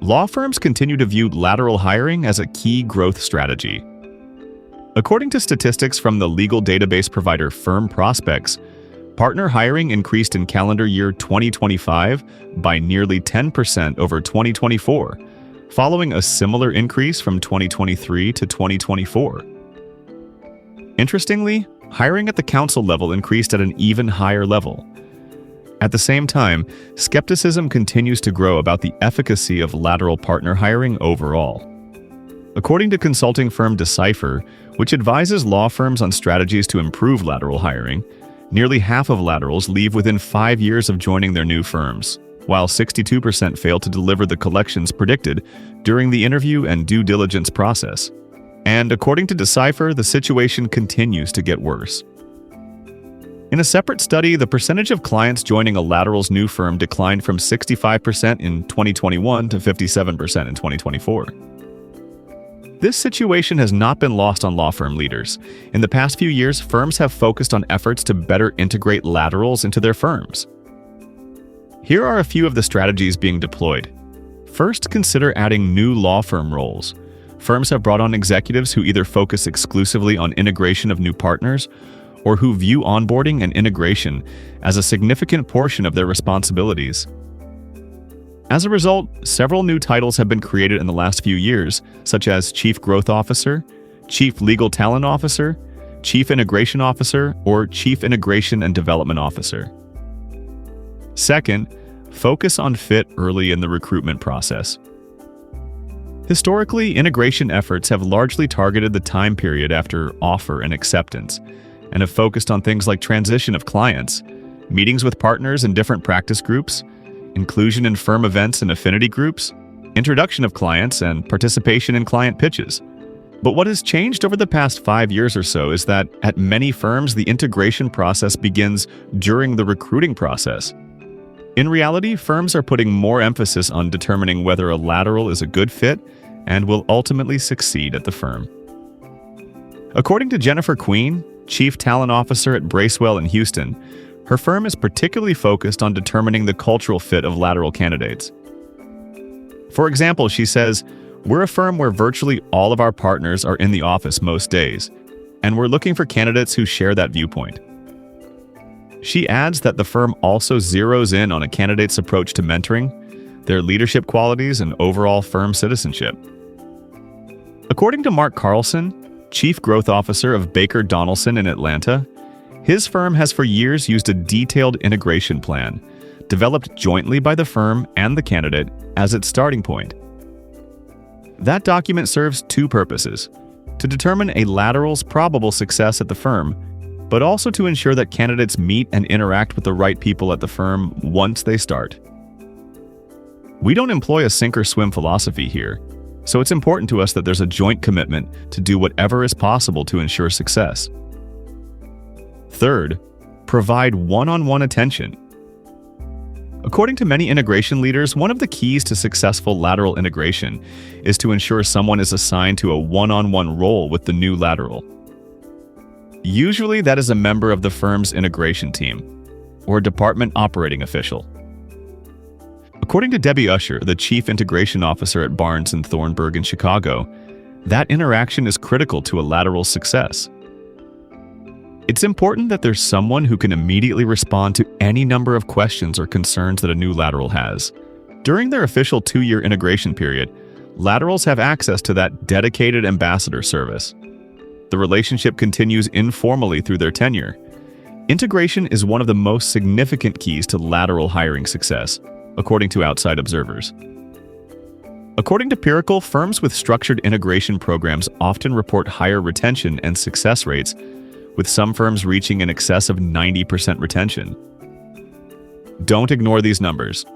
law firms continue to view lateral hiring as a key growth strategy. According to statistics from the legal database provider Firm Prospects, partner hiring increased in calendar year 2025 by nearly 10% over 2024, following a similar increase from 2023 to 2024. Interestingly, hiring at the council level increased at an even higher level. At the same time, skepticism continues to grow about the efficacy of lateral partner hiring overall. According to consulting firm Decipher, which advises law firms on strategies to improve lateral hiring, nearly half of laterals leave within 5 years of joining their new firms, while 62% fail to deliver the collections predicted during the interview and due diligence process. And according to Decipher, the situation continues to get worse. In a separate study, the percentage of clients joining a lateral's new firm declined from 65% in 2021 to 57% in 2024. This situation has not been lost on law firm leaders. In the past few years, firms have focused on efforts to better integrate laterals into their firms. Here are a few of the strategies being deployed. First, consider adding new law firm roles. Firms have brought on executives who either focus exclusively on integration of new partners or who view onboarding and integration as a significant portion of their responsibilities. As a result, several new titles have been created in the last few years, such as Chief Growth Officer, Chief Legal Talent Officer, Chief Integration Officer, or Chief Integration and Development Officer. Second, focus on fit early in the recruitment process. Historically, integration efforts have largely targeted the time period after offer and acceptance, and have focused on things like transition of clients, meetings with partners in different practice groups, inclusion in firm events and affinity groups, introduction of clients, and participation in client pitches. But what has changed over the past 5 years or so is that at many firms, the integration process begins during the recruiting process. In reality, firms are putting more emphasis on determining whether a lateral is a good fit and will ultimately succeed at the firm. According to Jennifer Queen, Chief Talent Officer at Bracewell in Houston, her firm is particularly focused on determining the cultural fit of lateral candidates. For example, she says, "We're a firm where virtually all of our partners are in the office most days, and we're looking for candidates who share that viewpoint." She adds that the firm also zeroes in on a candidate's approach to mentoring, their leadership qualities, and overall firm citizenship. According to Mark Carlson, Chief Growth Officer of Baker Donaldson in Atlanta, his firm has for years used a detailed integration plan, developed jointly by the firm and the candidate as its starting point. That document serves two purposes: to determine a lateral's probable success at the firm, but also to ensure that candidates meet and interact with the right people at the firm once they start. We don't employ a sink-or-swim philosophy here, so it's important to us that there's a joint commitment to do whatever is possible to ensure success. Third, provide one-on-one attention. According to many integration leaders, one of the keys to successful lateral integration is to ensure someone is assigned to a one-on-one role with the new lateral. Usually that is a member of the firm's integration team, or department operating official. According to Debbie Usher, the Chief Integration Officer at Barnes & Thornburg in Chicago, that interaction is critical to a lateral's success. It's important that there's someone who can immediately respond to any number of questions or concerns that a new lateral has. During their official 2-year integration period, laterals have access to that dedicated ambassador service. The relationship continues informally through their tenure. Integration is one of the most significant keys to lateral hiring success, according to outside observers. According to Piracle, firms with structured integration programs often report higher retention and success rates, with some firms reaching in excess of 90% retention. Don't ignore these numbers.